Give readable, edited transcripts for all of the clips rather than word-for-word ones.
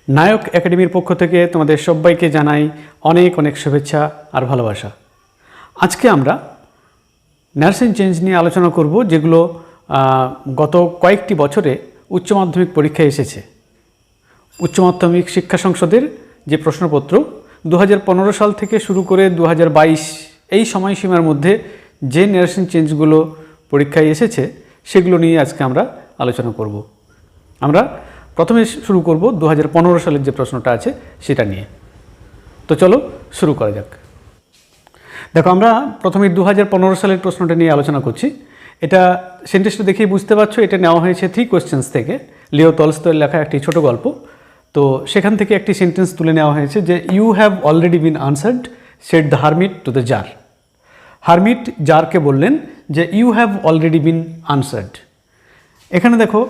নায়ক একাডেমির পক্ষ থেকে তোমাদের সবাইকে জানাই অনেক অনেক শুভেচ্ছা আর ভালোবাসা। আজকে আমরা নার্সিং চেঞ্জ নিয়ে আলোচনা করব, যেগুলো গত কয়েকটি বছরে উচ্চ মাধ্যমিক পরীক্ষায় এসেছে। উচ্চ মাধ্যমিক শিক্ষা সংসদের যে প্রশ্নপত্র 2015 সাল থেকে শুরু করে 2022 এই সময়সীমার মধ্যে যে নার্সিং চেঞ্জগুলো পরীক্ষায় এসেছে সেগুলো নিয়ে আজকে আমরা আলোচনা করব। আমরা প্রথমে শুরু করব 2015 সালের যে প্রশ্নটা আছে সেটা নিয়ে। তো চলো শুরু করা যাক। দেখো, আমরা প্রথমে 2015 সালের প্রশ্নটা নিয়ে আলোচনা করছি। এটা সেন্টেন্সটা দেখেই বুঝতে পারছো, এটা নেওয়া হয়েছে 3 কোয়েশ্চেন্স থেকে। লিও টলস্টয়ের লেখা একটি ছোট গল্প। তো সেখান থেকে একটি সেন্টেন্স তুলে নেওয়া হয়েছে যে you have already been answered said the hermit to the tsar. Hermit জারকে বললেন যে you have already been answered. এখানে দেখো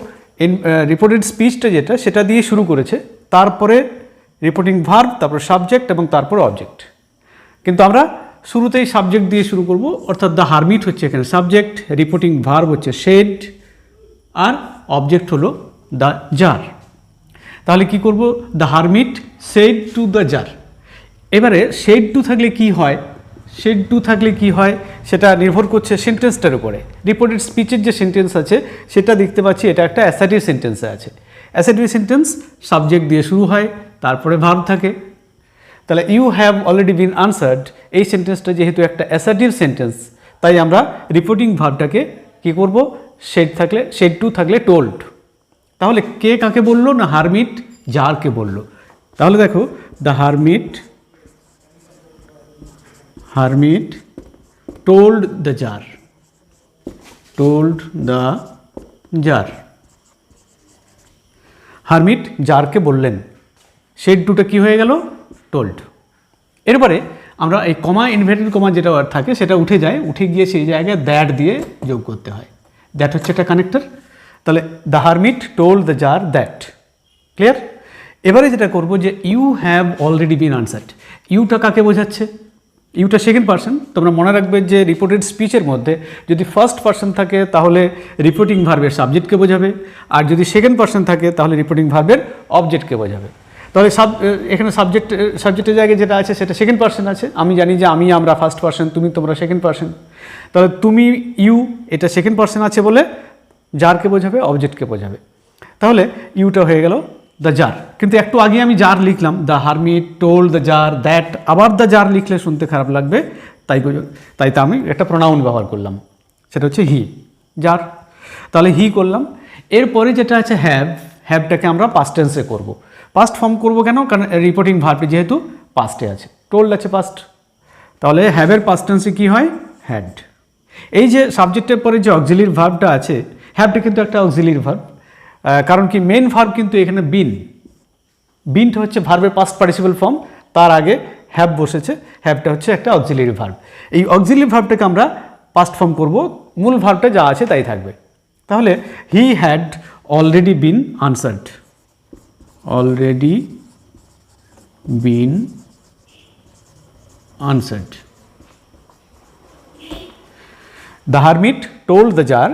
রিপোর্টেড স্পিচটা যেটা সেটা দিয়ে শুরু করেছে, তারপরে রিপোর্টিং ভার্ব, তারপর সাবজেক্ট এবং তারপর অবজেক্ট। কিন্তু আমরা শুরুতেই সাবজেক্ট দিয়ে শুরু করব, অর্থাৎ দ্য হারমিট হচ্ছে এখানে সাবজেক্ট, রিপোর্টিং ভার্ব হচ্ছে শেড, আর অবজেক্ট হলো দ্য জার। তাহলে কি করব? The hermit said to the jar. এবারে শেড টু থাকলে কি হয়, শেড টু থাকলে কি হয় সেটা নির্ভর করছে সেন্টেন্সটার উপরে। রিপোর্টেড স্পিচের যে সেন্টেন্স আছে সেটা দেখতে পাচ্ছি এটা একটা অ্যাসার্টিভ সেন্টেন্সে আছে। অ্যাসার্টিভ সেন্টেন্স সাবজেক্ট দিয়ে শুরু হয়, তারপরে ভার্ব থাকে। তাহলে you have already been answered এই সেন্টেন্সটা যেহেতু একটা অ্যাসার্টিভ সেন্টেন্স, তাই আমরা রিপোর্টিং ভার্বটাকে কি করব? শেড টু থাকলে টোল্ড। তাহলে কে কাকে বললো? না, হারমিট জারকে বলল। তাহলে দেখো, the hermit told the jar, hermit জারকে বললেন। শেড টুটা কি হয়ে গেল? টোল্ড। এরপরে আমরা এই কমা, ইনভার্টেড কমা যেটা থাকে সেটা উঠে যায়, উঠে গিয়ে সেই জায়গায় দ্যাট দিয়ে যোগ করতে হয়। দ্যাট হচ্ছে একটা কানেক্টর। তাহলে the hermit told the jar that. Clear? এবারে যেটা করব যে you have already been answered. ইউটা কাকে বোঝাচ্ছে? ইউটা সেকেন্ড পারসন। তোমরা মনে রাখবে যে রিপোর্টেড স্পিচের মধ্যে যদি ফার্স্ট পারসন থাকে তাহলে রিপোর্টিং ভার্বের সাবজেক্টকে বোঝাবে, আর যদি সেকেন্ড পারসন থাকে তাহলে রিপোর্টিং ভার্বের অবজেক্টকে বোঝাবে। তাহলে এখানে সাবজেক্টের জায়গায় যেটা আছে সেটা সেকেন্ড পারসন আছে। আমি জানি যে আমরা ফার্স্ট পারসন, তুমি তোমরা সেকেন্ড পারসন। তাহলে তুমি, ইউ, এটা সেকেন্ড পারসন আছে বলে জারকে বোঝাবে, অবজেক্টকে বোঝাবে। তাহলে ইউটা হয়ে গেল দ্য জার। কিন্তু একটু আগে আমি জার লিখলাম, the hermit told the jar that. আবার দ্য জার লিখলে শুনতে খারাপ লাগবে, তাই তো আমি একটা প্রোনাউন ব্যবহার করলাম, সেটা হচ্ছে হি, জার। তাহলে হি করলাম। এরপরে যেটা আছে হ্যাভটাকে আমরা পাস্ট টেন্সে করব। পাস্ট ফর্ম করব কেন? কারণ রিপোর্টিং ভার্বটি যেহেতু পাস্টে আছে, টোল্ড আছে পাস্ট। তাহলে হ্যাভের পাস্ট টেন্সে কি হয়? হ্যাড। এই যে সাবজেক্টের পরে যে অক্সিলিয়ারি ভার্বটা আছে, হ্যাভটা কিন্তু একটা অক্সিলিয়ারি ভার্ব। কারণ কি, মেন ভার্ব কিন্তু এখানে বিনটা হচ্ছে ভার্বের পাস্ট পার্টিসিপল ফর্ম, তার আগে হ্যাভ বসেছে। হ্যাভটা হচ্ছে একটা অক্সিলিয়ারি ভার্ব। এই অক্সিলিয়ারি ভার্বটাকে আমরা পাস্ট ফর্ম করব, মূল ভার্বটা যা আছে তাই থাকবে। তাহলে he had already been answered, already been answered. The hermit told the jar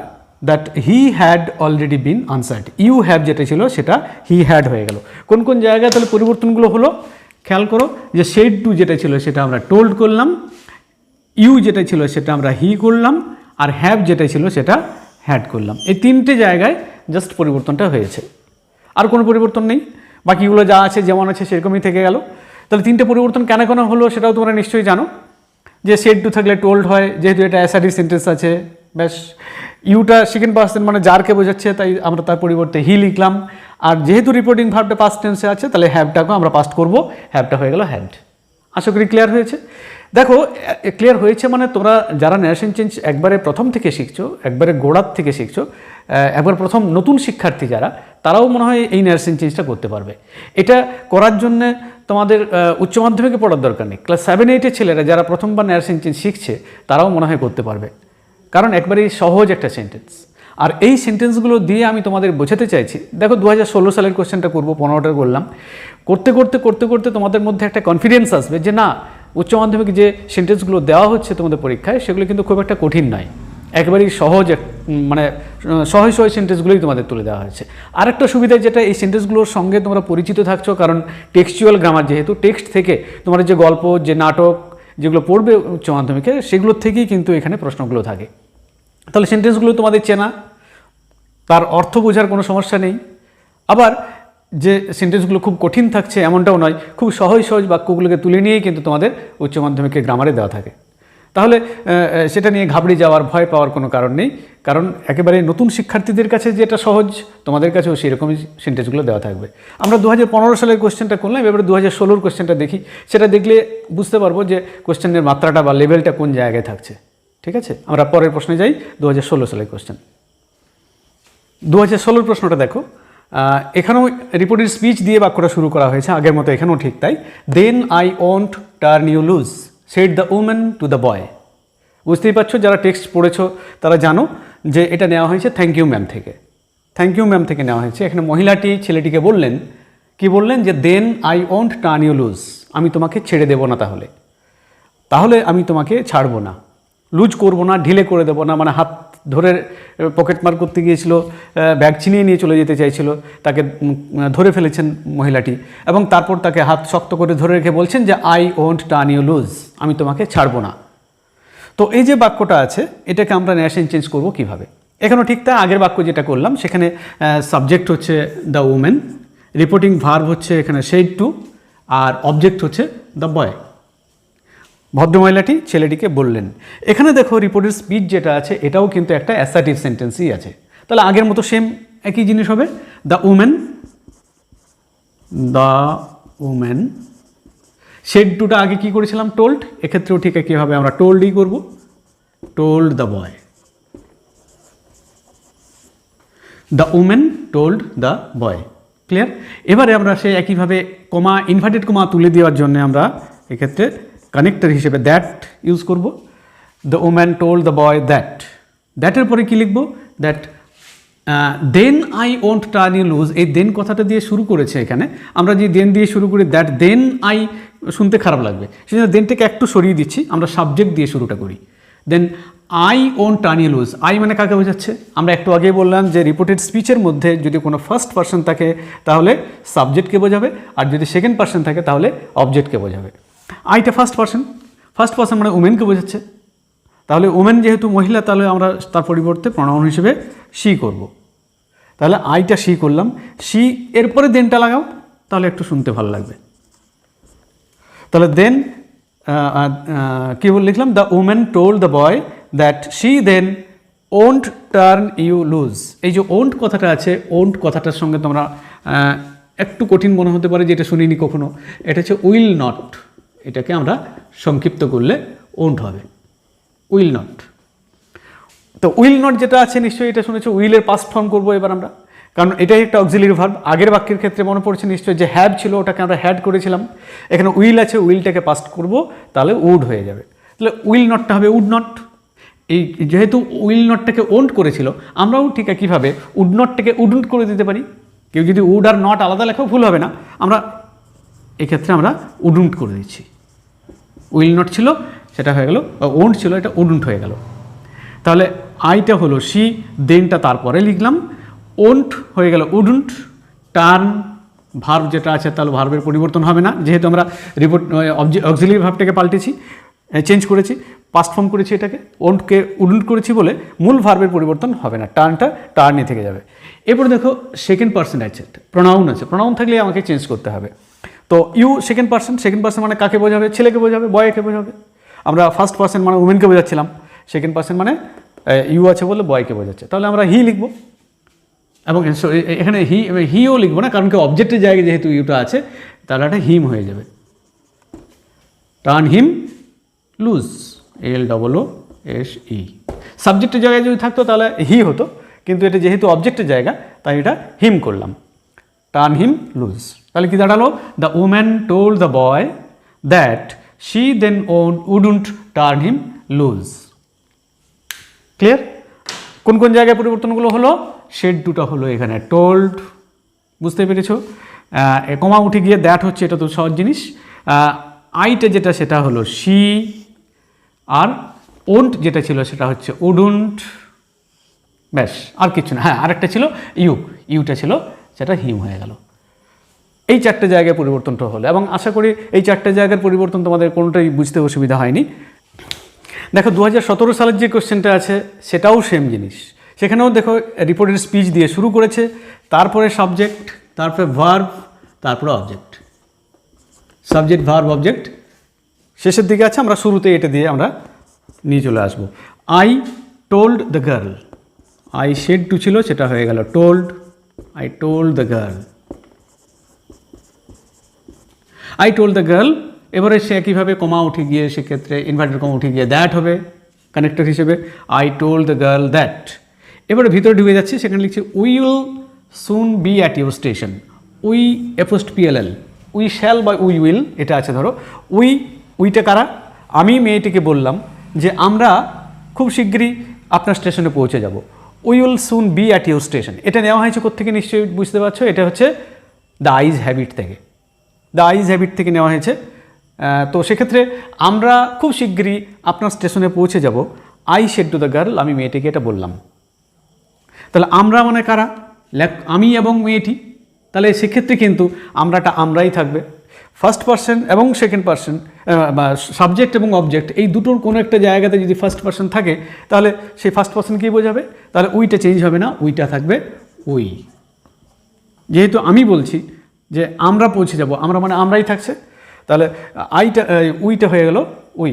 that he had already been answered. You have যেটা ছিল সেটা হি হ্যাড হয়ে গেল। কোন কোন জায়গায় তাহলে পরিবর্তনগুলো হলো খেয়াল করো। যে শেড টু যেটা ছিল সেটা আমরা টোল্ড করলাম, ইউ যেটা ছিল সেটা আমরা হি করলাম, আর হ্যাভ যেটা ছিল সেটা হ্যাড করলাম। এই তিনটে জায়গায় জাস্ট পরিবর্তনটা হয়েছে, আর কোনো পরিবর্তন নেই। বাকিগুলো যা আছে যেমন আছে সেরকমই থেকে গেল। তাহলে তিনটে পরিবর্তন কেন কেন হলো সেটাও তোমরা নিশ্চয়ই জানো। যে শেড টু থাকলে টোল্ড হয়, যেহেতু এটা অ্যাসার্টিভ সেন্টেন্স আছে, ব্যাস। ইউটা সেকেন্ড পারসন মানে জারকে বোঝাচ্ছে, তাই আমরা তার পরিবর্তে হি লিখলাম। আর যেহেতু রিপোর্টিং ভার্বটা পাস্ট টেন্সে আছে, তাহলে হ্যাভটাকেও আমরা পাস্ট করব, হ্যাভটা হয়ে গেল হ্যাড। আশা করি ক্লিয়ার হয়েছে। দেখো, ক্লিয়ার হয়েছে মানে তোমরা যারা নার্সিং চেঞ্জ একবারে প্রথম থেকে শিখছো, একবারে গোড়ার থেকে শিখছো, একবার প্রথম নতুন শিক্ষার্থী যারা, তারাও মনে হয় এই নার্সিং চেঞ্জটা করতে পারবে। এটা করার জন্যে তোমাদের উচ্চ মাধ্যমিকে পড়ার দরকার নেই। ক্লাস 7-8-এর ছেলেরা যারা প্রথমবার নার্সিং চেঞ্জ শিখছে তারাও মনে হয় করতে পারবে, কারণ একবারেই সহজ একটা সেন্টেন্স। আর এই সেন্টেন্সগুলো দিয়ে আমি তোমাদের বোঝাতে চাইছি। দেখো, 2016 সালের কোশ্চেনটা করবো, 15টা করলাম। করতে করতে তোমাদের মধ্যে একটা কনফিডেন্স আসবে যে না, উচ্চ মাধ্যমিকে যে সেন্টেন্সগুলো দেওয়া হচ্ছে তোমাদের পরীক্ষায় সেগুলো কিন্তু খুব একটা কঠিন নয়। একেবারেই সহজ মানে সহজ সহজ সেন্টেন্সগুলোই তোমাদের তুলে দেওয়া হয়েছে। আরেকটা সুবিধা যেটা, এই সেন্টেন্সগুলোর সঙ্গে তোমরা পরিচিত থাকছো, কারণ টেক্সচুয়াল গ্রামার যেহেতু, টেক্সট থেকে তোমার যে গল্প, যে নাটক যেগুলো পড়বে উচ্চ মাধ্যমিকে, সেগুলোর থেকেই কিন্তু এখানে প্রশ্নগুলো থাকে। তাহলে সেন্টেন্সগুলো তোমাদের চেনা, তার অর্থ বোঝার কোনো সমস্যা নেই। আবার যে সেন্টেন্সগুলো খুব কঠিন থাকছে এমনটাও নয়, খুব সহজ সহজ বাক্যগুলোকে তুলে নিয়েই কিন্তু তোমাদের উচ্চ মাধ্যমিকে গ্রামারে দেওয়া থাকে। তাহলে সেটা নিয়ে ঘাবড়ে যাওয়ার, ভয় পাওয়ার কোনো কারণ নেই, কারণ একেবারে নতুন শিক্ষার্থীদের কাছে যেটা সহজ, তোমাদের কাছেও সেরকমই সেন্টেন্সগুলো দেওয়া থাকবে। আমরা 2015 সালের কোশ্চেনটা করলাম, এবারে 2016 কোশ্চেনটা দেখি। সেটা দেখলে বুঝতে পারবো যে কোশ্চেনের মাত্রাটা বা লেভেলটা কোন জায়গায় থাকছে। ঠিক আছে, আমরা পরের প্রশ্নে যাই। 2016 সালের কোশ্চেন, 2016 প্রশ্নটা দেখো। এখানেও রিপোর্টের স্পিচ দিয়ে বাক্যটা শুরু করা হয়েছে, আগের মতো এখানেও ঠিক তাই। Then I won't turn you loose, said the women to the boy. বুঝতেই পারছো, যারা টেক্সট পড়েছো তারা জানো যে এটা নেওয়া হয়েছে থ্যাংক ইউ ম্যাম থেকে। থ্যাংক ইউ ম্যাম থেকে নেওয়া হয়েছে। এখানে মহিলাটি ছেলেটিকে বললেন, কি বললেন, যে then I won't turn you loose, আমি তোমাকে ছেড়ে দেবো না, তাহলে আমি তোমাকে ছাড়বো না, লুজ করবো না, ঢিলে করে দেবো না। মানে হাত ধরে পকেট মার করতে গিয়েছিল, ব্যাগ ছিনিয়ে নিয়ে চলে যেতে চাইছিল, তাকে ধরে ফেলেছেন মহিলাটি, এবং তারপর তাকে হাত শক্ত করে ধরে রেখে বলছেন যে I won't turn you loose, আমি তোমাকে ছাড়বো না। তো এই যে বাক্যটা আছে, এটাকে আমরা নেশন চেঞ্জ করবো কিভাবে? এখানেও ঠিক তা, আগের বাক্য যেটা করলাম সেখানে সাবজেক্ট হচ্ছে দ্য উমেন, রিপোর্টিং ভার্ব হচ্ছে এখানে সেড টু, আর অবজেক্ট হচ্ছে দ্য বয়। ভদ্রমহিলাটি ছেলেটিকে বললেন। এখানে দেখো রিপোর্টের স্পিচ যেটা আছে এটাও কিন্তু একটা অ্যাসার্টিভ সেন্টেন্সই আছে। তাহলে আগের মতো সেম একই জিনিস হবে, দ্য উমেন। শেড টুটা আগে কি করেছিলাম, টোল্ড, এক্ষেত্রেও ঠিক একইভাবে আমরা টোল্ডই করব, told the boy. The women told the boy. Clear? এবারে আমরা সেই একইভাবে কমা, ইনভার্টেড কমা তুলে দেওয়ার জন্য আমরা এক্ষেত্রে কানেক্টর হিসেবে দ্যাট ইউজ করব। The woman told the boy that. দ্যাটের পরে কি লিখব, that then I won't turn you loose, এই দেন কথাটা দিয়ে শুরু করেছে এখানে। আমরা যে দেন দিয়ে শুরু করি, দ্যাট দেন আই শুনতে খারাপ লাগবে, সেজন্য দেনটাকে একটু সরিয়ে দিচ্ছি, আমরা সাবজেক্ট দিয়ে শুরুটা করি। Then I won't turn you loose, I মানে কাকে বোঝাচ্ছে? আমরা একটু আগেই বললাম যে রিপোর্টেড স্পিচের মধ্যে যদি কোনো ফার্স্ট পার্সন থাকে তাহলে সাবজেক্টকে বোঝাবে, আর যদি সেকেন্ড পার্সন থাকে তাহলে অবজেক্টকে বোঝাবে। আইটা ফার্স্ট পার্সন মানে উমেনকে বোঝাচ্ছে। তাহলে উমেন যেহেতু মহিলা, তাহলে আমরা তার পরিবর্তে প্রনাউন হিসেবে শি করব। তাহলে আইটা শি করলাম, শি এরপরে দেনটা লাগাও, তাহলে একটু শুনতে ভালো লাগবে। তাহলে দেন কি লিখলাম, the women told the boy that she then won't turn you loose. এই যে ওন্ট কথাটা আছে, ওন্ট কথাটার সঙ্গে তোমরা একটু কঠিন মনে হতে পারে, যেটা শুনিনি কখনো। এটা হচ্ছে উইল নট, এটাকে আমরা সংক্ষিপ্ত করলে ওন্ট হবে, উইল নট। তো উইল নট যেটা আছে নিশ্চয়ই এটা শুনেছো, উইলের পাস্ট ফর্ম করবো এবার আমরা, কারণ এটাই একটা অক্সিলারি ভার্ব। আগের বাক্যের ক্ষেত্রে মনে পড়ছে নিশ্চয়ই যে হ্যাভ ছিল, ওটাকে আমরা হ্যাড করেছিলাম। এখানে উইল আছে, উইলটাকে পাস্ট করব, তাহলে উড হয়ে যাবে। তাহলে উইল নটটা হবে উড নট। এই যেহেতু উইল নটটাকে ওন্ট করেছিল, আমরাও ঠিক একইভাবে উড নটটাকে উডন্ট করে দিতে পারি। কেউ যদি উড আর নট আলাদা লেখাও ভুল হবে না, আমরা এক্ষেত্রে আমরা উডন্ট করে দিচ্ছি। উইল নট ছিল, সেটা হয়ে গেল, ওন্ট ছিল, এটা উডন্ট হয়ে গেল। তাহলে আইটা হলো শি, দেনটা তারপরে লিখলাম, ওন্ট হয়ে গেল উডন্ট, টার্ন ভার্ব যেটা আছে তাহলে ভার্বের পরিবর্তন হবে না, যেহেতু আমরা রিপোর্ট অক্সিলারি ভার্বটাকে পাল্টেছি, চেঞ্জ করেছি, পাস্ট ফর্ম করেছি, এটাকে ওন্টকে উডন্ট করেছি বলে মূল ভার্বের পরিবর্তন হবে না, টার্নটা টার্নই থেকে যাবে। এরপর দেখো সেকেন্ড পার্সন আছে, প্রোনাউন আছে, প্রোনাউন থাকলে আমাকে চেঞ্জ করতে হবে। তো ইউ সেকেন্ড পার্সন মানে কাকে বোঝাবে? ছেলেকে বোঝাবে, বয়কে বোঝাবে। আমরা ফার্স্ট পার্সন মানে উমেনকে বোঝাচ্ছিলাম, সেকেন্ড পার্সন মানে ইউ আছে বলে বয়কে বোঝাচ্ছে, তাহলে আমরা হি লিখব। এবং এখানে হিও লিখবো না, কারণ কি অবজেক্টের জায়গায় যেহেতু ইউটা আছে, তাহলে একটা হিম হয়ে যাবে। Turn him loose, LOOSE। সাবজেক্টের জায়গায় যদি থাকতো তাহলে হি হতো, কিন্তু এটা যেহেতু অবজেক্টের জায়গা তাই এটা হিম করলাম, টার্ন হিম লুজ। তাহলে কি দাঁড়ালো, the woman told the boy that she then wouldn't turn him loose. Clear? কোন কোন জায়গায় পরিবর্তনগুলো হলো? শেড দুটো হলো এখানে টোল্ড, বুঝতে পেরেছো? কমা উঠে গিয়ে দ্যাট হচ্ছে, এটা তো সহজ জিনিস। আইটা যেটা সেটা হলো শি, আর ওন্ট যেটা ছিল সেটা হচ্ছে উডুন্ট, ব্যাস আর কিছু না। হ্যাঁ, আরেকটা ছিল ইউটা ছিল সেটা হিম হয়ে গেল। এই চারটে জায়গায় পরিবর্তনটা হলো, এবং আশা করি এই চারটে জায়গার পরিবর্তন তোমাদের কোনোটাই বুঝতে অসুবিধা হয়নি। দেখো 2017 সালের যে কোশ্চেনটা আছে সেটাও সেম জিনিস। সেখানেও দেখো রিপোর্টের স্পিচ দিয়ে শুরু করেছে, তারপরে সাবজেক্ট, তারপরে ভার্ব, তারপরে অবজেক্ট। সাবজেক্ট, ভার্ব, অবজেক্ট শেষের দিকে আছে, আমরা শুরুতে এটা দিয়ে আমরা নিয়ে চলে আসবো। I told the girl, I said to ছিল সেটা হয়ে গেল told, I told the girl, I told the girl. এবারে সে একইভাবে কমা উঠে গিয়ে সেক্ষেত্রে ইনভার্টেড কমা উঠে গিয়ে দ্যাট হবে কানেক্টর হিসেবে, I told the girl that. এবারে ভিতরে ঢুকে যাচ্ছি, সেখানে লিখছি we will soon be at your station, we অ্যাপোস্ট PLL, উই শ্যাল বা উই উইল এটা আছে। ধরো উইটা কারা? আমি মেয়েটিকে বললাম যে আমরা খুব শিগগিরই আপনার স্টেশনে পৌঁছে যাব। We will soon be at your station, এটা নেওয়া হয়েছে কোত্থেকে নিশ্চয়ই বুঝতে পারছো, এটা হচ্ছে দ্য আইজ হ্যাবিট থেকে, দ্য আইজ হ্যাবিট থেকে নেওয়া হয়েছে। তো সেক্ষেত্রে আমরা খুব শিগগিরই আপনার স্টেশনে পৌঁছে যাব, I said to the girl, আমি মেয়েটিকে এটা বললাম। তাহলে আমরা মানে কারা? আমি এবং মেয়েটি। তাহলে সেক্ষেত্রে কিন্তু আমরাই থাকবে। ফার্স্ট পারসন এবং সেকেন্ড পারসন বা সাবজেক্ট এবং অবজেক্ট এই দুটোর কোনো একটা জায়গাতে যদি ফার্স্ট পারসন থাকে তাহলে সেই ফার্স্ট পারসন কী বোঝাবে? তাহলে উইটা চেঞ্জ হবে না, উইটা থাকবে উই। যেহেতু আমি বলছি যে আমরা পৌঁছে যাব, আমরা মানে আমরাই থাকছে, তাহলে উইটা হয়ে গেল উই।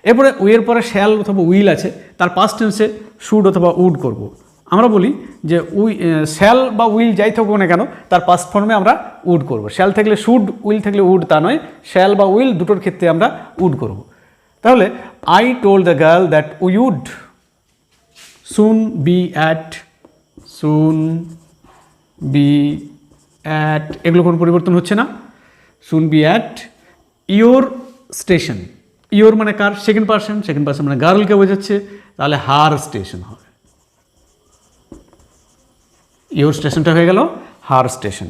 এরপরে উইয়ের পরে শ্যাল অথবা উইল আছে, তার পাস্ট টেন্সে শুড অথবা উড করব। আমরা বলি যে শ্যাল বা উইল যাই থাকুক না কেন তার পাস্ট ফর্মে আমরা উড করব। শ্যাল থাকলে শুড, উইল থাকলে উড তা নয়, শ্যাল বা উইল দুটোর ক্ষেত্রে আমরা উড করব। তাহলে I told the girl that we would soon be at, এগুলো কোনো পরিবর্তন হচ্ছে না, soon be at your station. Your মানে কার? সেকেন্ড পারসন মানে গার্লকে বোঝাচ্ছে, তাহলে হার স্টেশন হবে। ইয়োর স্টেশনটা হয়ে গেল হার স্টেশন।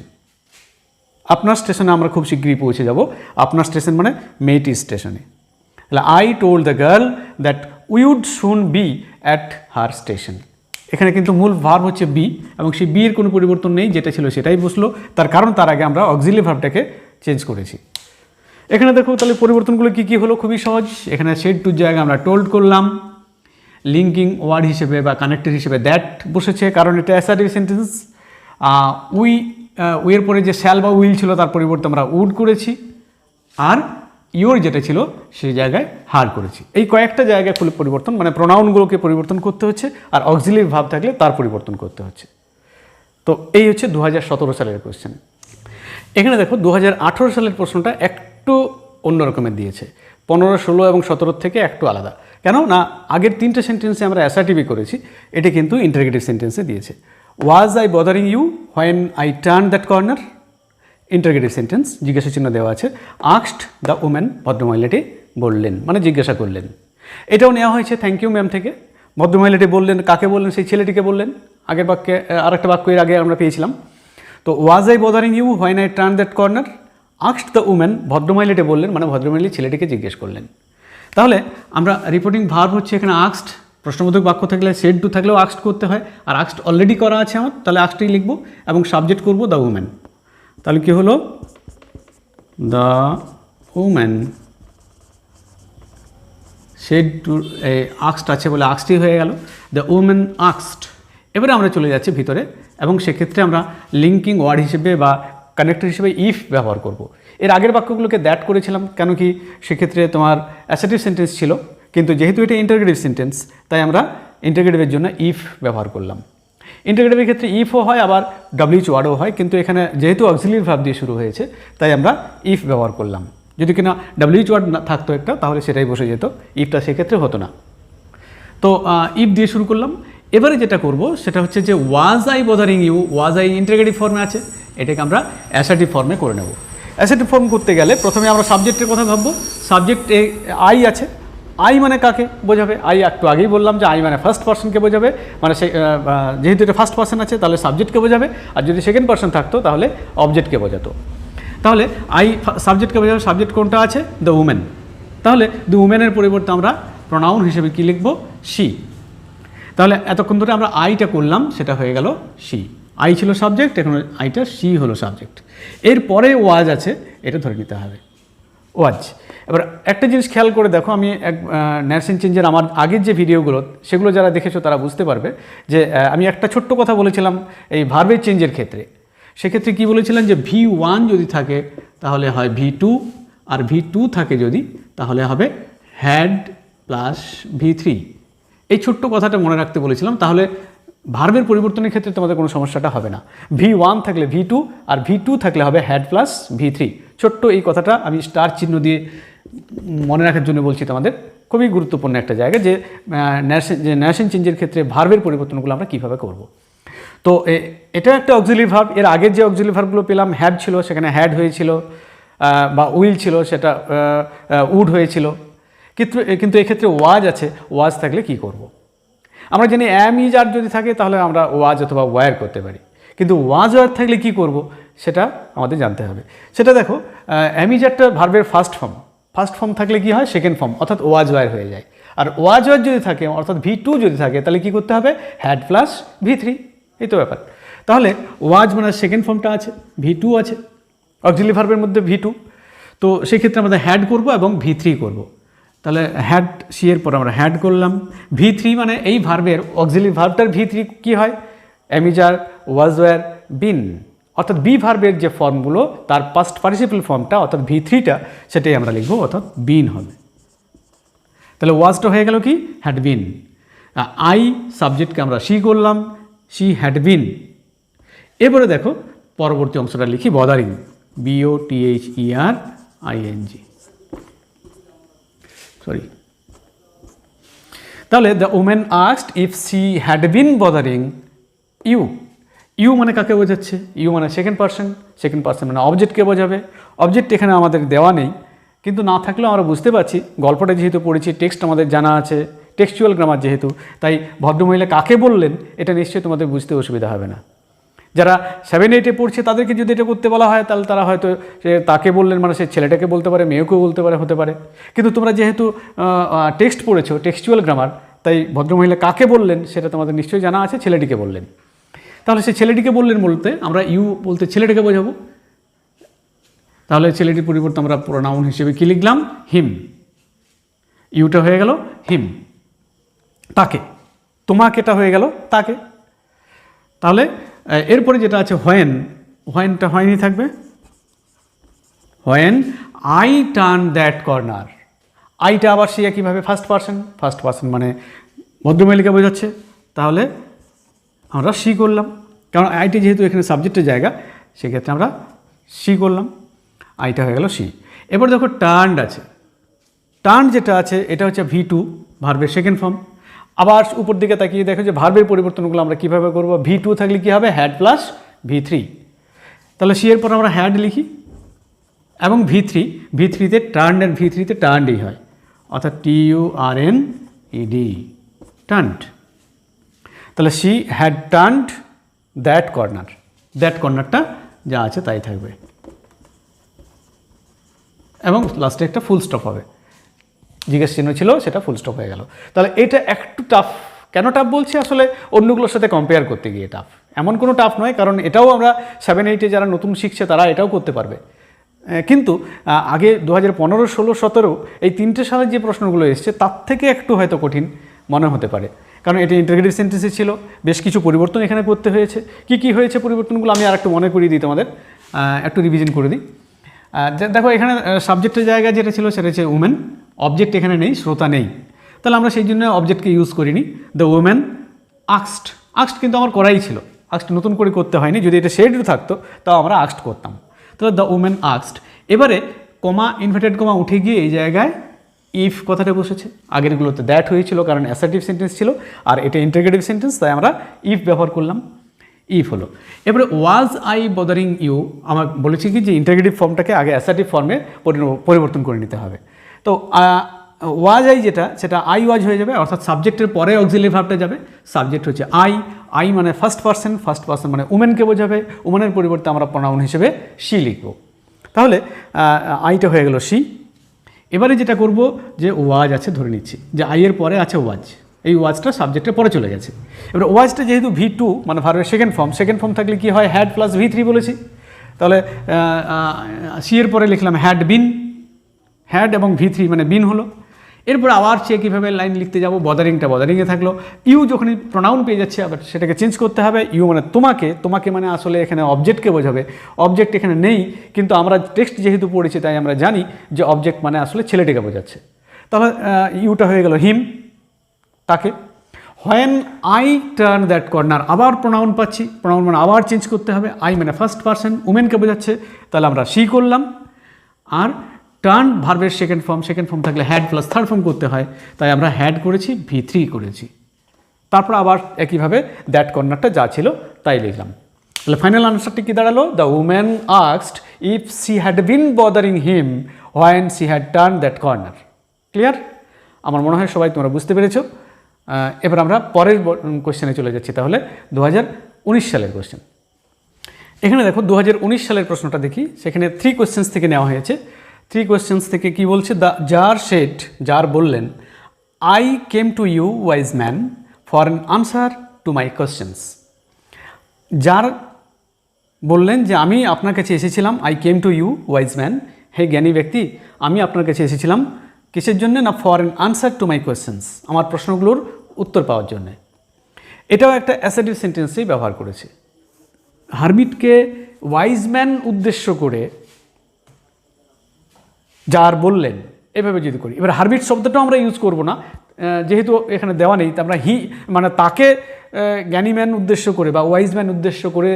আপনার স্টেশনে আমরা খুব শীঘ্রই পৌঁছে যাব, আপনার স্টেশন মানে মেয়েটি স্টেশনে। তাহলে I told the girl that we would soon be at her station. এখানে কিন্তু মূল ভার্ব হচ্ছে বি, এবং সেই বি এর কোনো পরিবর্তন নেই, যেটা ছিল সেটাই বসলো। তার কারণ তার আগে আমরা অক্সিলারি ভার্বটাকে চেঞ্জ করেছি। এখানে দেখো তাহলে পরিবর্তনগুলো কী কী হলো, খুবই সহজ। এখানে শেড টুর জায়গায় আমরা টোল্ড করলাম, লিঙ্কিং ওয়ার্ড হিসেবে বা কানেক্টেড হিসেবে দ্যাট বসেছে, কারণ এটা অ্যাসার্টিভ সেন্টেন্স। উইয়ের পরে যে শ্যাল বা উইল ছিল তার পরিবর্তে আমরা উড করেছি, আর ইয়োর যেটা ছিল সেই জায়গায় হার করেছি। এই কয়েকটা জায়গায় পরিবর্তন, মানে প্রোনাউনগুলোকে পরিবর্তন করতে হচ্ছে, আর অক্সিলারি ভার্ব থাকলে তার পরিবর্তন করতে হচ্ছে। তো এই হচ্ছে 2017 সালের কোয়েশ্চেন। এখানে দেখো 2018 সালের প্রশ্নটা একটু অন্য রকমের দিয়েছে, 15, 16 এবং 17 থেকে একটু আলাদা। কেন না, আগের 3টে সেন্টেন্সে আমরা অ্যাসার্টিভই করেছি, এটা কিন্তু ইন্টারগেটিভ সেন্টেন্সে দিয়েছে। Was I bothering you when I turn that corner, interrogative sentence, জিজ্ঞাসা চিহ্ন দেওয়া আছে। আস্কড দ্য উম্যান, ভদ্রমহিলাটি বললেন, মানে জিজ্ঞাসা করলেন। এটাও নেওয়া হয়েছে থ্যাংক ইউ ম্যাম থেকে। ভদ্রমহিলাটি বললেন, কাকে বললেন? সেই ছেলেটিকে বললেন। আগের বাক্যে আরেকটা বাক্য এর আগে আমরা পেয়েছিলাম। তো was I bothering you when I turn that corner, asked the woman, ভদ্রমহিলাটি বললেন, মানে ভদ্রমহিলা ছেলেটিকে জিজ্ঞেস করলেন। তাহলে আমরা রিপোর্টিং ভার্ব হচ্ছে এখানে আস্কড, প্রশ্নবোধক বাক্য থাকলে সেড টু থাকলেও আস্কড করতে হয়, আর আস্কড অলরেডি করা আছে আমার, তাহলে আস্কডই লিখবো, এবং সাবজেক্ট করবো দ্য উম্যান। তাহলে কী হলো? The woman, said to asked আছে বলে আস্কডই হয়ে গেল, দ্য উম্যান আস্কড। এবারে আমরা চলে যাচ্ছি ভিতরে, এবং সেক্ষেত্রে আমরা লিঙ্কিং ওয়ার্ড হিসেবে বা কানেক্টর হিসেবে ইফ ব্যবহার করব। এর আগের বাক্যগুলোকে দ্যাট করেছিলাম, কেন কি সেক্ষেত্রে তোমার অ্যাসার্টিভ সেন্টেন্স ছিল, কিন্তু যেহেতু এটা ইন্টারগ্রেটিভ সেন্টেন্স তাই আমরা ইন্টারগ্রেটিভের জন্য ইফ ব্যবহার করলাম। ইন্টারগ্রেটিভের ক্ষেত্রে ইফও হয়, আবার WH ওয়ার্ডও হয়, কিন্তু এখানে যেহেতু অক্সিলারি ভার্ব দিয়ে শুরু হয়েছে তাই আমরা ইফ ব্যবহার করলাম। যদি কিনা WH ওয়ার্ড না থাকতো একটা, তাহলে সেটাই বসে যেত, ইফটা সেক্ষেত্রে হতো না। তো ইফ দিয়ে শুরু করলাম। এবারে যেটা করব সেটা হচ্ছে যে was I bothering you, was I interrogative ফর্মে আছে, এটাকে আমরা অ্যাসার্টিভ ফর্মে করে নেব। অ্যাসার্টিভ ফর্ম করতে গেলে প্রথমে আমরা সাবজেক্টের কথা ভাববো। সাবজেক্টে আই আছে, আই মানে কাকে বোঝাবে? আই একটু আগেই বললাম যে আই মানে ফার্স্ট পার্সনকে বোঝাবে, মানে যেহেতু এটা ফার্স্ট পার্সন আছে তাহলে সাবজেক্টকে বোঝাবে, আর যদি সেকেন্ড পার্সন থাকতো তাহলে অবজেক্টকে বোঝাতো। তাহলে আই সাবজেক্টকে বোঝাবে, সাবজেক্ট কোনটা আছে? The woman. তাহলে দ্য উম্যানের পরিবর্তে আমরা প্রোনাউন হিসেবে কি লিখব? শি। তাহলে এতক্ষণ ধরে আমরা আইটা করলাম, সেটা হয়ে গেল শি। আই ছিল সাবজেক্ট, এখন আইটা শি হলো সাবজেক্ট। এরপরে ওয়াজ আছে, এটা ধরে নিতে হবে ওয়াজ। এবার একটা জিনিস খেয়াল করে দেখো, আমি নার্সিং চেঞ্জের আমার আগের যে ভিডিওগুলো সেগুলো যারা দেখেছো তারা বুঝতে পারবে যে আমি একটা ছোট্ট কথা বলেছিলাম এই ভার্বের চেঞ্জের ক্ষেত্রে। সেক্ষেত্রে কি বলেছিলাম যে V1 যদি থাকে তাহলে হয় V2, আর V2 থাকে যদি তাহলে হবে হ্যাড প্লাস V3। এই ছোট্ট কথাটা মনে রাখতে বলেছিলাম, তাহলে ভার্বের পরিবর্তনের ক্ষেত্রে তোমাদের কোনো সমস্যাটা হবে না। V1 থাকলে V2 আর V2 থাকলে হবে হ্যাড প্লাস V3। ছোট্ট এই কথাটা আমি স্টার চিহ্ন দিয়ে মনে রাখার জন্য বলছি তোমাদের, খুবই গুরুত্বপূর্ণ একটা জায়গা যে নার্সিং চেঞ্জের ক্ষেত্রে ভার্বের পরিবর্তনগুলো আমরা কীভাবে করব। তো এটা একটা অক্সিলারি ভার্ব। এর আগের যে অক্সিলারি ভার্বগুলো পেলাম, হ্যাড ছিল সেখানে হ্যাড হয়েছিল, বা উইল ছিল সেটা উড হয়েছিল। কিন্তু এক্ষেত্রে ওয়াজ আছে, ওয়াজ থাকলে কি করব। আমরা জানি অ্যাম ইজ আর যদি থাকে তাহলে আমরা ওয়াজ অথবা ওয়ার করতে পারি, কিন্তু ওয়াজ ওয়ার থাকলে কি করব সেটা আমাদের জানতে হবে। সেটা দেখো, অ্যাম ইজ আরটা ভার্বের ফার্স্ট ফর্ম থাকলে কি হয়? সেকেন্ড ফর্ম, অর্থাৎ ওয়াজ ওয়ার হয়ে যায়। আর ওয়াজ ওয়ার যদি থাকে অর্থাৎ V2 যদি থাকে তাহলে কি করতে হবে? Had plus V3। এই তো ব্যাপার। তাহলে ওয়াজ মানে সেকেন্ড ফর্মটা আছে, V2 আছে, অক্সিলারি ভার্বের মধ্যে V2। তো সেক্ষেত্রে আমাদের হ্যাড করব এবং V3 করব। তাহলে হ্যাড সি এর পর আমরা হ্যাড করলাম। V3 মানে এই ভার্বের অক্সিলারি ভার্বটার V3 কি হয়? অ্যামিজার, ওয়াজ ওয়ার, বিন, অর্থাৎ বি ভার্বের যে ফর্মগুলো তার পাস্ট পার্টিসিপল ফর্মটা অর্থাৎ V3টা সেটাই আমরা লিখব, অর্থাৎ বিন হবে। তাহলে ওয়াজটা হয়ে গেল কি? Had been. আই সাবজেক্টকে আমরা শি করলাম, শি হ্যাড বিন। এবারে দেখো পরবর্তী অংশটা লিখি, বদারিং, BOTHERING। সরি। তাহলে the women asked if she had been bothering you. You মানে কাকে বোঝাচ্ছে? ইউ মানে সেকেন্ড পার্সন মানে অবজেক্টকে বোঝাবে। অবজেক্ট এখানে আমাদের দেওয়া নেই, কিন্তু না থাকলেও আমরা বুঝতে পারছি, গল্পটা যেহেতু পড়েছি, টেক্সট আমাদের জানা আছে, টেক্সচুয়াল গ্রামার যেহেতু, তাই ভদ্রমহিলা কাকে বললেন এটা নিশ্চয়ই তোমাদের বুঝতে অসুবিধা হবে না। যারা 7-8-এ পড়ছে তাদেরকে যদি এটা করতে বলা হয় তাহলে তারা হয়তো সে তাকে বললেন মানে সে ছেলেটাকে বলতে পারে, মেয়েকেও বলতে পারে, হতে পারে। কিন্তু তোমরা যেহেতু টেক্সট পড়েছো, টেক্সচুয়াল গ্রামার, তাই ভদ্রমহিলা কাকে বললেন সেটা তোমাদের নিশ্চয়ই জানা আছে, ছেলেটিকে বললেন। তাহলে সে ছেলেটিকে বললেন বলতে আমরা ইউ বলতে ছেলেটাকে বোঝাবো। তাহলে ছেলেটির পরিবর্তে আমরা প্রোনাউন হিসেবে কি লিখলাম? হিম। ইউটা হয়ে গেল হিম, তাকে। তোমাকেটা হয়ে গেল তাকে। তাহলে এরপরে যেটা আছে হোয়েনটা হয়নি থাকবে, when I turn that corner. আইটা আবার সে কীভাবে? ফার্স্ট পার্সন মানে ভদ্রমহিলাকে বোঝাচ্ছে, তাহলে আমরা সি করলাম, কারণ আইটি যেহেতু এখানে সাবজেক্টের জায়গা, সেক্ষেত্রে আমরা সি করলাম, আইটা হয়ে গেল সি। এবার দেখো টার্নড আছে। টার্ন যেটা আছে এটা হচ্ছে V2 ভার্বের সেকেন্ড ফর্ম। আবার উপর দিকে তাকিয়ে দেখো যে ভার্বের পরিবর্তনগুলো আমরা কীভাবে করব। V2 থাকলে কী হবে? Had plus V3। তাহলে সি এর পর আমরা হ্যাড লিখি এবং V3তে টার্নড, অ্যান্ড V3তে টার্নডই হয়, অর্থাৎ TURNED, টার্নড। তাহলে শি হ্যাড টার্নড দ্যাট কর্নারটা যা আছে তাই থাকবে এবং লাস্টে একটা ফুল স্টপ হবে। জিজ্ঞেস চিহ্ন ছিল, সেটা ফুল স্টপ হয়ে গেল। তাহলে এটা একটু টাফ। কেন টাফ বলছি? আসলে অন্যগুলোর সাথে কম্পেয়ার করতে গিয়ে টাফ। এমন কোনো টাফ নয়, কারণ এটাও আমরা 7-8-এ যারা নতুন শিখছে তারা এটাও করতে পারবে। কিন্তু আগে 2015, 16, 17 এই 3টে সালের যে প্রশ্নগুলো এসছে তার থেকে একটু হয়তো কঠিন মনে হতে পারে, কারণ এটা ইন্টিগ্রেটিভ সেন্টেন্সে ছিল, বেশ কিছু পরিবর্তন এখানে করতে হয়েছে। কি হয়েছে পরিবর্তনগুলো আমি আর একটু মনে করিয়ে দিই তোমাদের, একটু রিভিশন করে দিই। দেখো এখানে সাবজেক্টের জায়গা যেটা ছিল সেটা হচ্ছে উমেন, অবজেক্ট এখানে নেই, শ্রোতা নেই, তাহলে আমরা সেই জন্য অবজেক্টকে ইউজ করিনি। দ্য ওমেন আক্সড কিন্তু আমার করাই ছিল, আক্সড নতুন করে করতে হয়নি। যদি এটা শেডও থাকতো তাও আমরা আক্সড করতাম। তাহলে দ্য ওমেন আক্সড। এবারে কমা, ইনভার্টেড কমা উঠে গিয়ে এই জায়গায় ইফ কথাটা বসেছে। আগেরগুলোতে দ্যাট হয়েছিল কারণ অ্যাসার্টিভ সেন্টেন্স ছিল, আর এটা ইন্টিগ্রেটিভ সেন্টেন্স, তাই আমরা ইফ ব্যবহার করলাম, ইফ হলো। এবারে ওয়াজ আই বদারিং ইউ, আমার বলেছি কি যে ইন্টিগ্রেটিভ ফর্মটাকে আগে অ্যাসার্টিভ ফর্মে পরিবর্তন করে নিতে হবে। তো ওয়াজ আই যেটা, সেটা আই ওয়াজ হয়ে যাবে, অর্থাৎ সাবজেক্টের পরে অক্সিলারি ভার্বটা যাবে। সাবজেক্ট হচ্ছে আই মানে ফার্স্ট পার্সন মানে উমেনকে বোঝাবে। উমেনের পরিবর্তে আমরা প্রোনাউন হিসেবে শি লিখব। তাহলে আইটা হয়ে গেল শি। এবারে যেটা করব যে ওয়াজ আছে ধরে নিচ্ছি যে আই এর পরে আছে ওয়াজ, এই ওয়াজটা সাবজেক্টের পরে চলে গেছে। এবার ওয়াজটা যেহেতু V2 মানে ভার্বের সেকেন্ড ফর্ম থাকলে কি হয়, হ্যাড প্লাস V3 বলেছি, তাহলে সি এর পরে লিখলাম হ্যাড বিন, হ্যাড এবং V3 মানে বিন হলো। এরপর আবার কীভাবে লাইন লিখতে যাব, বদারিংয়ে থাকলো। ইউ যখনই প্রোনাউন পেয়ে যাচ্ছে আবার সেটাকে চেঞ্জ করতে হবে। ইউ মানে তোমাকে মানে আসলে এখানে অবজেক্টকে বোঝাবে, অবজেক্ট এখানে নেই, কিন্তু আমরা টেক্সট যেহেতু পড়েছি তাই আমরা জানি যে অবজেক্ট মানে আসলে ছেলেটিকে বোঝাচ্ছে। তাহলে ইউটা হয়ে গেল হিম, তাকে। When I turn that corner, আবার প্রোনাউন পাচ্ছি, প্রোনাউন মানে আবার চেঞ্জ করতে হবে। আই মানে ফার্স্ট পারসন, উমেনকে বোঝাচ্ছে, তাহলে আমরা সি করলাম। আর টার্ন ভার্বের সেকেন্ড ফর্ম থাকলে হ্যাড প্লাস থার্ড ফর্ম করতে হয়, তাই আমরা হ্যাড করেছি, V3 করেছি। তারপর আবার একইভাবে দ্যাট কর্নারটা যা ছিল তাই লিখলাম। তাহলে ফাইনাল আনসারটি কী দাঁড়ালো, the woman asked if she had been bothering him when she had turn that corner. Clear? আমার মনে হয় সবাই তোমরা বুঝতে পেরেছো। এবার আমরা পরের কোশ্চেনে চলে যাচ্ছি, তাহলে 2019 সালের কোশ্চেন। এখানে দেখো 2019 সালের প্রশ্নটা দেখি, সেখানে 3 কোশ্চেন্স থেকে নেওয়া হয়েছে। 3 কোশ্চেন্স থেকে কি বলছে, যার বললেন I came to you wise man for an answer to my questions. যার বললেন যে আমি আপনার কাছে এসেছিলাম, I came to you wise man, হে জ্ঞানী ব্যক্তি, আমি আপনার কাছে এসেছিলাম কিসের জন্য না, for an answer to my questions, আমার প্রশ্নগুলোর উত্তর পাওয়ার জন্যে। এটাও একটা অ্যাসার্টিভ সেন্টেন্সেই ব্যবহার করেছে। হারমিটকে ওয়াইজ ম্যান উদ্দেশ্য করে যার বললেন এভাবে যদি করি, এবার হারমিট শব্দটাও আমরা ইউজ করব না, যেহেতু এখানে দেওয়া নেই, তা আমরা মানে তাকে জ্ঞানী ম্যান উদ্দেশ্য করে বা ওয়াইজ ম্যান উদ্দেশ্য করে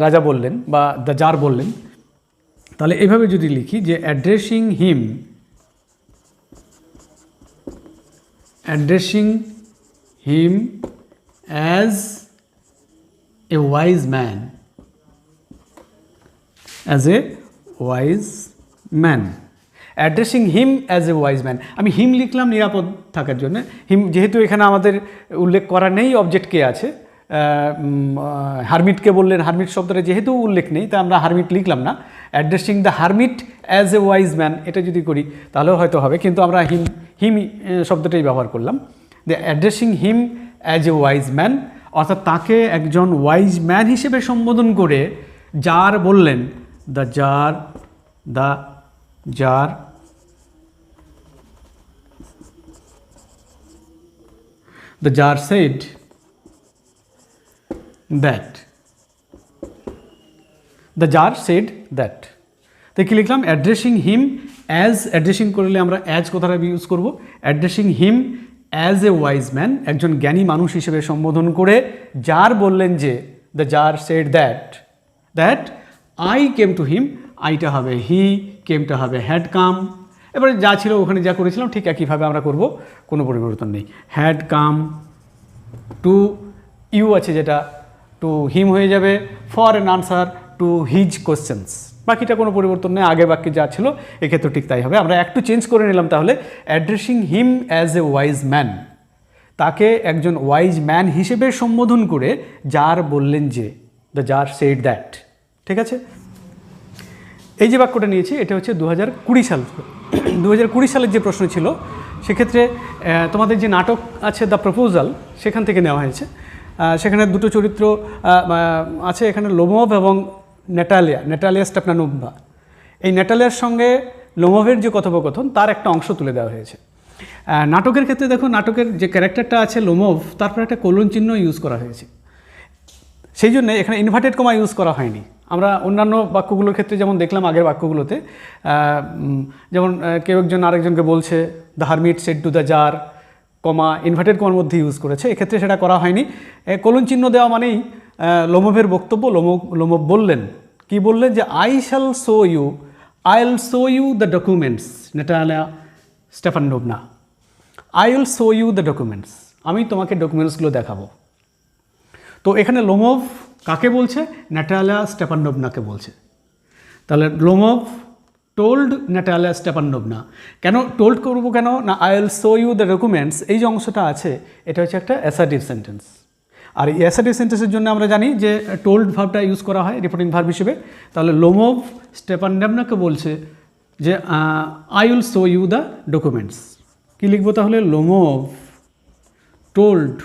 রাজা বললেন বা যার বললেন, তাহলে এভাবে যদি লিখি যে addressing him as a wise man, addressing him as a wise man. আমি হিম লিখলাম নিরাপদ থাকার জন্য, হিম যেহেতু এখানে আমাদের উল্লেখ করা নেই অবজেক্ট কে আছে, হারমিটকে বললেন, হারমিট শব্দটা যেহেতু উল্লেখ নেই তাই আমরা হারমিট লিখলাম না। Addressing the hermit as a wise man এটা যদি করি তাহলেও হয়তো হবে, কিন্তু আমরা হিম শব্দটাই ব্যবহার করলাম। The addressing him as a wise man, অর্থাৎ তাকে একজন ওয়াইজ ম্যান হিসেবে সম্বোধন করে যার বললেন, দ্য জার said that, তো কি লিখলাম, অ্যাড্রেসিং হিম অ্যাজ, অ্যাড্রেসিং করলে আমরা অ্যাজ কথাটা ইউজ করব, addressing him as a wise man, একজন জ্ঞানী মানুষ হিসেবে সম্বোধন করে যার বললেন যে, the jar said that I came to him, আইটা হবে হি, কেমটা হবে হ্যাড কাম। এবারে যা ছিল ওখানে যা করেছিলাম ঠিক একইভাবে আমরা করব, কোনো পরিবর্তন নেই। হ্যাড কাম টু ইউ আছে যেটা টু হিম হয়ে যাবে, for an answer to his questions. বাকিটা কোনো পরিবর্তন নেই, আগের বাক্যে যা ছিল এক্ষেত্রে ঠিক তাই হবে। আমরা একটু চেঞ্জ করে নিলাম, তাহলে addressing him as a wise man, তাকে একজন ওয়াইজ ম্যান হিসেবে সম্বোধন করে যার বললেন যে, দ্য জার সেড দ্যাট। ঠিক আছে, এই যে বাক্যটা নিয়েছি এটা হচ্ছে 2020 সাল। 2020 সালের যে প্রশ্ন ছিল সেক্ষেত্রে তোমাদের যে নাটক আছে দ্য প্রপোজাল সেখান থেকে নেওয়া হয়েছে। সেখানে দুটো চরিত্র আছে, এখানে লোমভ এবং নেটালিয়া স্টেপানোভা। এই নেটালিয়ার সঙ্গে লোমভের যে কথোপকথন তার একটা অংশ তুলে দেওয়া হয়েছে। নাটকের ক্ষেত্রে দেখো, নাটকের যে ক্যারেক্টারটা আছে লোমভ, তারপর একটা কোলন চিহ্ন ইউজ করা হয়েছে, সেই জন্য এখানে ইনভার্টেড কমা ইউজ করা হয়নি। আমরা অন্যান্য বাক্যগুলোর ক্ষেত্রে যেমন দেখলাম আগের বাক্যগুলোতে, যেমন কেউ একজন আরেকজনকে বলছে, the hermit said to the czar, comma inverted কমার মধ্যে ইউজ করেছে, এক্ষেত্রে সেটা করা হয়নি। কোলন চিহ্ন দেওয়া মানেই লোমভের বক্তব্য। লোমভ বললেন, কি বললেন, যে I will show you the documents, Natalia Stepanovna, I will show you the documents, আমি তোমাকে ডকুমেন্টসগুলো দেখাবো। তো এখানে লোমভ কাকে বলছে, নেটালিয়া স্টেপানোভাকে বলছে। তাহলে লোমভ টোল্ড নেটালিয়া স্টেপানোভা, কেন টোল্ড করবো কেন না, I will show you the documents, এই যে অংশটা আছে এটা হচ্ছে একটা অ্যাসার্টিভ সেন্টেন্স। আর এই অ্যাসার্টিভ সেন্টেন্সের জন্য আমরা জানি যে টোল্ড ভার্বটা ইউজ করা হয় রিপোর্টিং ভার্ব হিসেবে। তাহলে লোমভ স্টেপানোভাকে বলছে যে I will show you the documents, কী লিখবো তাহলে? Lomov told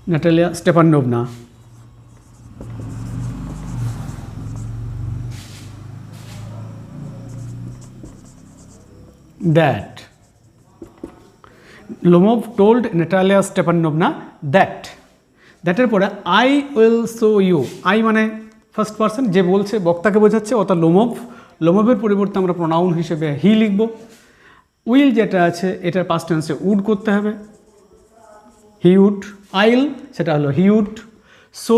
Natalia Stepanovna that Lomov told Natalia Stepanovna that দ্যাটের পরে I will show you, I মানে ফার্স্ট পার্সন, যে বলছে বক্তাকে বোঝাচ্ছে, অর্থাৎ লোমভের পরিবর্তে আমরা প্রোনাউন হিসেবে হি লিখব। উইল যেটা আছে এটার পাস্ট টেন্সে উড করতে হবে, হি উড। আইল সেটা হলো হি উড। সো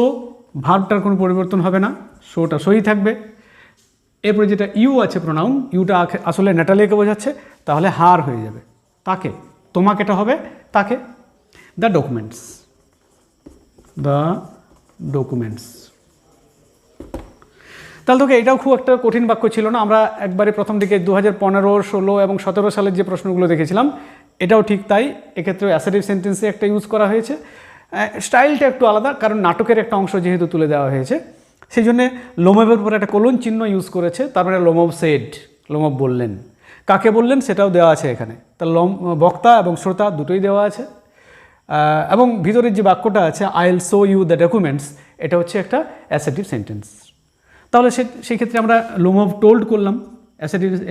ভার্বটার কোনো পরিবর্তন হবে না, সোটা সই থাকবে। এরপরে যেটা ইউ আছে প্রোনাউন, ইউটা আসলে ন্যাটালিয়াকে বোঝাচ্ছে, তাহলে হার হয়ে যাবে, তাকে। তোমাকেটা হবে তাকে। দ্য ডকুমেন্টস, তাহলে তোকে এটাও খুব একটা কঠিন বাক্য ছিল না। আমরা একবারে প্রথম দিকে 2015, 16 এবং 17 সালের যে প্রশ্নগুলো দেখেছিলাম এটাও ঠিক তাই। এক্ষেত্রে অ্যাসার্টিভ সেন্টেন্সে একটা ইউজ করা হয়েছে, স্টাইলটা একটু আলাদা, কারণ নাটকের একটা অংশ যেহেতু তুলে দেওয়া হয়েছে, সেই জন্যে লোমভের উপরে একটা কোলন চিহ্ন ইউজ করেছে। তারপরে লোমভ সেড, লোমভ বললেন, কাকে বললেন সেটাও দেওয়া আছে এখানে। তা বক্তা এবং শ্রোতা দুটোই দেওয়া আছে। এবং ভিতরের যে বাক্যটা আছে I will show you the documents, এটা হচ্ছে একটা অ্যাসার্টিভ সেন্টেন্স। তাহলে সেই ক্ষেত্রে আমরা লোমভ টোল্ড করলাম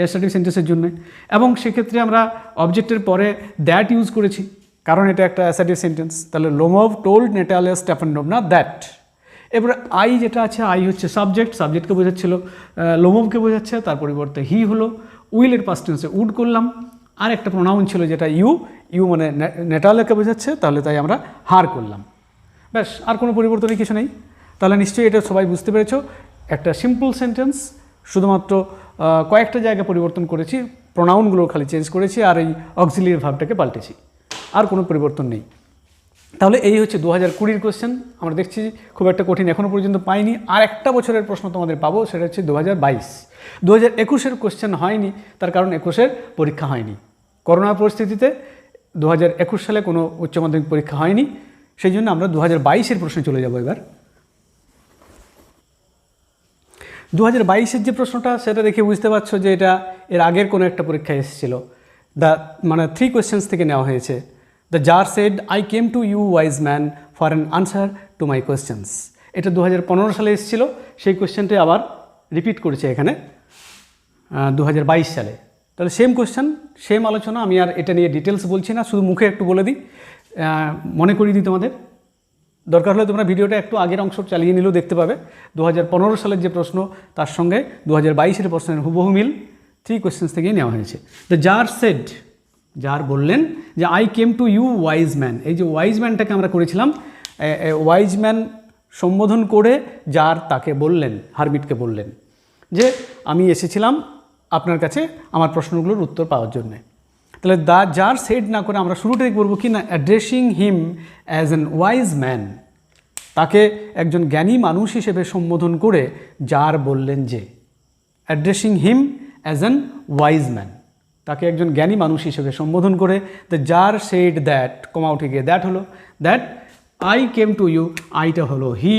অ্যাসার্টিভ সেন্টেন্সের জন্য, এবং সেক্ষেত্রে আমরা অবজেক্টের পরে দ্যাট ইউজ করেছি, কারণ এটা একটা অ্যাসার্টিভ সেন্টেন্স। তাহলে লোমভ টোল্ড নেটালিয়া স্টেপানোভনা দ্যাট। এরপরে আই যেটা আছে, আই হচ্ছে সাবজেক্টকে বোঝাচ্ছিল, লোমভকে বোঝাচ্ছে, তার পরিবর্তে হি হলো। উইলের পাস্ট টেন্সে উড করলাম। আর একটা প্রোনাউন ছিল যেটা ইউ মানে নেটালিয়াকে বোঝাচ্ছে, তাহলে তাই আমরা হার করলাম। ব্যাস, আর কোনো পরিবর্তনই কিছু নেই। তাহলে নিশ্চয়ই এটা সবাই বুঝতে পেরেছো, একটা সিম্পল সেন্টেন্স, শুধুমাত্র কয়েকটা জায়গায় পরিবর্তন করেছি, প্রোনাউনগুলো খালি চেঞ্জ করেছি আর এই অক্সিলিয়ারি ভার্বটাকে পাল্টেছি, আর কোনো পরিবর্তন নেই। তাহলে এই হচ্ছে 2020 কোশ্চেন। আমরা দেখছি খুব একটা কঠিন এখনও পর্যন্ত পাইনি। আর একটা বছরের প্রশ্ন তোমাদের পাবো, সেটা হচ্ছে 2022। 2021-এর কোশ্চেন হয়নি, তার কারণ 21-এর পরীক্ষা হয়নি। করোনার পরিস্থিতিতে 2021 সালে কোনো উচ্চ মাধ্যমিক পরীক্ষা হয়নি, সেই জন্য আমরা 2022-এর প্রশ্নে চলে যাব এবার। 2022-এর যে প্রশ্নটা, সেটা দেখে বুঝতে পারছো যে এটা এর আগের কোনো একটা পরীক্ষায় এসেছিল। মানে 3 কোয়েশ্চেন্স থেকে নেওয়া হয়েছে। The jar said I came to you wise man for an answer to my questions. এটা 2015 সালে এসেছিল, সেই কোয়েশ্চেনটাই আবার রিপিট করেছে এখানে 2022 সালে। তাহলে সেম কোয়েশ্চেন, সেম আলোচনা। আমি আর এটা নিয়ে ডিটেলস বলছি না, শুধু মুখে একটু বলে দিই, মনে করিয়ে দিই তোমাদের। দরকার হলে তোমরা ভিডিওটা একটু আগের অংশ চালিয়ে নিলেও দেখতে পাবে। 2015 সালের যে প্রশ্ন তার সঙ্গে 2022-এর প্রশ্নের হুবহু মিল 3 কোয়েশ্চেন্স থেকেই নেওয়া হয়েছে। দ্য জার সেড, জার বললেন যে I came to you wise man. এই যে ওয়াইজ ম্যানটাকে আমরা করেছিলাম, ওয়াইজ ম্যান সম্বোধন করে জার তাকে বললেন, হারমিটকে বললেন যে আমি এসেছিলাম আপনার কাছে আমার প্রশ্নগুলোর উত্তর পাওয়ার জন্যে। তাহলে দ্য জার সেড না করে আমরা শুরুটাই করবো কি না, addressing him as an wise man. তাকে একজন জ্ঞানী মানুষ হিসেবে সম্বোধন করে জার বললেন যে, addressing him as an wise man, তাকে একজন জ্ঞানী মানুষ হিসেবে সম্বোধন করে। The jar said that, comma উঠে গিয়ে দ্যাট হলো, that I came to you, আইটা হলো হি,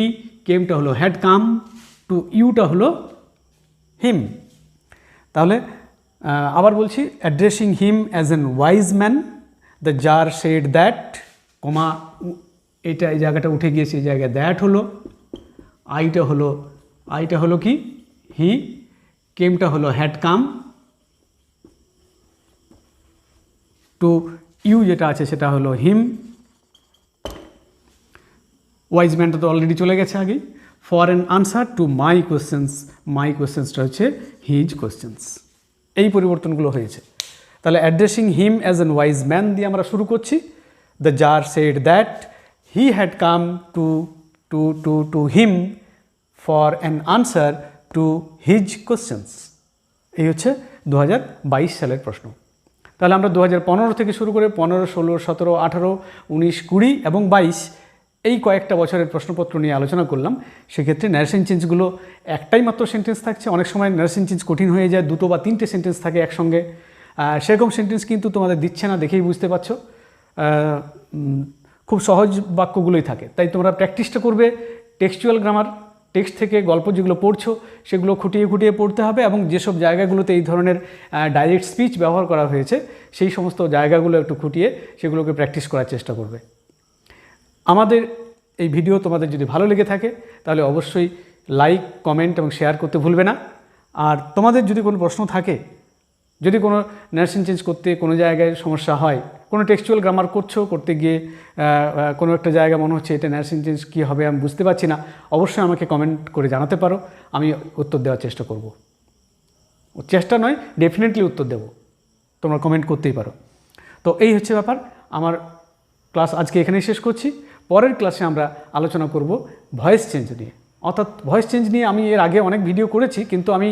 কেমটা হলো হ্যাড কাম, টু ইউটা হলো হিম। তাহলে আবার বলছি, addressing him as an wise man, the jar said that, comma এটা এই জায়গাটা উঠে গিয়েছে, এই জায়গায় দ্যাট হলো, আইটা হলো কি হি, কেমটা হলো হ্যাড কাম, টু ইউ যেটা আছে সেটা হলো হিম। ওয়াইজ ম্যানটা তো অলরেডি চলে গেছে আগেই। For an answer to my কোয়েশ্চেন্সটা হচ্ছে হিজ কোয়েশ্চেন্স। এই পরিবর্তনগুলো হয়েছে। তাহলে addressing him as an wise man দিয়ে আমরা শুরু করছি। The jar said that he had come to him for an answer to his questions. এই হচ্ছে 2022 সালের প্রশ্ন। তাহলে আমরা 2015 থেকে শুরু করে 15, 16, 17, 18, 19, 20 এবং 22 এই কয়েকটা বছরের প্রশ্নপত্র নিয়ে আলোচনা করলাম। সেক্ষেত্রে নারেশন চেঞ্জগুলো একটাই মাত্র সেন্টেন্স থাকছে। অনেক সময় নারেশন চেঞ্জ কঠিন হয়ে যায়, 2 বা 3টে সেন্টেন্স থাকে একসঙ্গে। সেরকম সেন্টেন্স কিন্তু তোমাদের দিচ্ছে না, দেখেই বুঝতে পারছো। খুব সহজ বাক্যগুলোই থাকে, তাই তোমরা প্র্যাকটিসটা করবে। টেক্সচুয়াল গ্রামার, টেক্সট থেকে গল্প যেগুলো পড়ছো সেগুলো খুঁটিয়ে খুঁটিয়ে পড়তে হবে, এবং যেসব জায়গাগুলোতে এই ধরনের ডাইরেক্ট স্পিচ ব্যবহার করা হয়েছে সেই সমস্ত জায়গাগুলো একটু খুঁটিয়ে সেগুলোকে প্র্যাকটিস করার চেষ্টা করবে। আমাদের এই ভিডিও তোমাদের যদি ভালো লেগে থাকে তাহলে অবশ্যই লাইক, কমেন্ট এবং শেয়ার করতে ভুলবে না। আর তোমাদের যদি কোনো প্রশ্ন থাকে, যদি কোনো নারেশন চেঞ্জ করতে কোনো জায়গায় সমস্যা হয়, কোনো টেক্সচুয়াল গ্রামার করতে গিয়ে কোনো একটা জায়গা মনে হচ্ছে এটা নারেশন চেঞ্জ কী হবে আমি বুঝতে পারছি না, অবশ্যই আমাকে কমেন্ট করে জানাতে পারো, আমি উত্তর দেওয়ার চেষ্টা করব। চেষ্টা নয়, ডেফিনেটলি উত্তর দেব, তোমরা কমেন্ট করতেই পারো। তো এই হচ্ছে ব্যাপার। আমার ক্লাস আজকে এখানেই শেষ করছি। পরের ক্লাসে আমরা আলোচনা করব ভয়েস চেঞ্জ নিয়ে। অর্থাৎ ভয়েস চেঞ্জ নিয়ে আমি এর আগে অনেক ভিডিও করেছি, কিন্তু আমি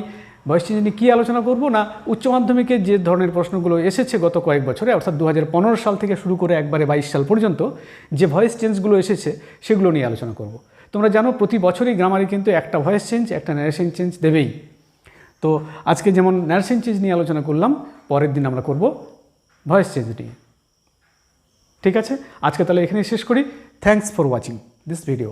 ভয়েস চেঞ্জ নিয়ে কী আলোচনা করব না, উচ্চ মাধ্যমিকে যে ধরনের প্রশ্নগুলো এসেছে গত কয়েক বছরে, অর্থাৎ 2015 সাল থেকে শুরু করে একবারে 22 সাল পর্যন্ত যে ভয়েস চেঞ্জগুলো এসেছে সেগুলো নিয়ে আলোচনা করব। তোমরা জানো প্রতি বছরই গ্রামারে কিন্তু একটা ভয়েস চেঞ্জ, একটা ন্যারেশন চেঞ্জ দেবেই। তো আজকে যেমন ন্যারেশন চেঞ্জ নিয়ে আলোচনা করলাম, পরের দিন আমরা করব ভয়েস চেঞ্জ নিয়ে। ঠিক আছে, আজকে তাহলে এখানেই শেষ করি। Thanks for watching this video.